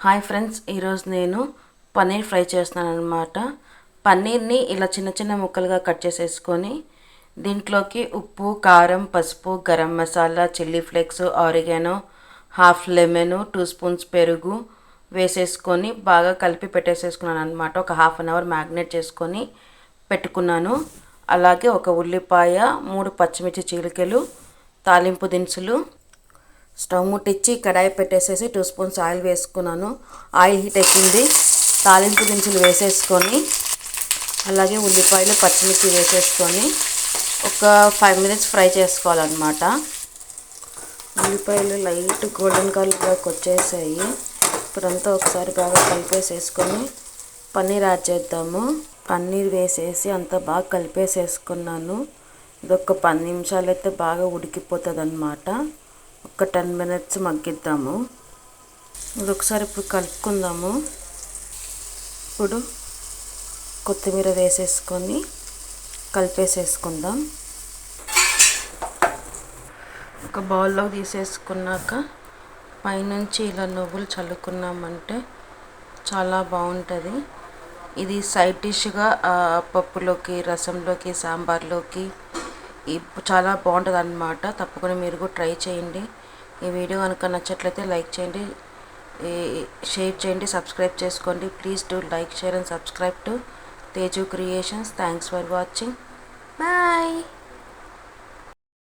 Hi friends, ఈరోజు నేను paneer fry చేస్తున్నాను అనమాట. పన్నీర్ని ఇలా చిన్న చిన్న ముక్కలుగా కట్ చేసేసుకొని దీంట్లోకి ఉప్పు, కారం, పసుపు, garam masala, chilli flakes, oregano, half lemon, 2 spoons పెరుగు వేసేసుకొని బాగా కలిపి పెట్టేసేసుకున్నాను అనమాట. ఒక హాఫ్ అన్ అవర్ మ్యాగ్నేట్ చేసుకొని పెట్టుకున్నాను. అలాగే ఒక ఉల్లిపాయ, 3 పచ్చిమిర్చి చీలికలు, తాలింపు దినుసులు. స్టవ్ ముట్టించి కడాయి పెట్టేసేసి 2 స్పూన్స్ ఆయిల్ వేసుకున్నాను. ఆయిల్ హీట్ ఎక్కింది. తాలింపు దినుసులు వేసేసుకొని అలాగే ఉల్లిపాయలు, పచ్చిమిర్చి వేసేసుకొని ఒక 5 మినిట్స్ ఫ్రై చేసుకోవాలన్నమాట. ఉల్లిపాయలు లైట్ గోల్డెన్ కలర్లోకి వచ్చేసాయి. ఇప్పుడంతా ఒకసారి బాగా కలిపేసేసుకొని పన్నీర్ యాడ్ చేద్దాము. పన్నీర్ వేసేసి అంతా బాగా కలిపేసేసుకున్నాను. ఇదొక 10 నిమిషాలు అయితే బాగా ఉడికిపోతుంది అన్నమాట. ఒక 10 మినిట్స్ మగ్గిద్దాము. ఇది ఒకసారి ఇప్పుడు కలుపుకుందాము. ఇప్పుడు కొత్తిమీర వేసేసుకొని కలిపేసేసుకుందాం. ఒక బౌల్లో తీసేసుకున్నాక పైనుంచి ఇలా నువ్వులు చల్లుకున్నామంటే చాలా బాగుంటుంది. ఇది సైడ్ డిష్గా పప్పులోకి, రసంలోకి, సాంబార్లోకి చాలా బాగుంటుంది అన్నమాట. తప్పకుండా మీరు కూడా ట్రై చేయండి. ఈ వీడియో కనుక నచ్చట్లయితే లైక్ చేయండి, షేర్ చేయండి, సబ్స్క్రైబ్ చేసుకోండి. Please do like, share and subscribe to Teju creations. Thanks for watching. Bye.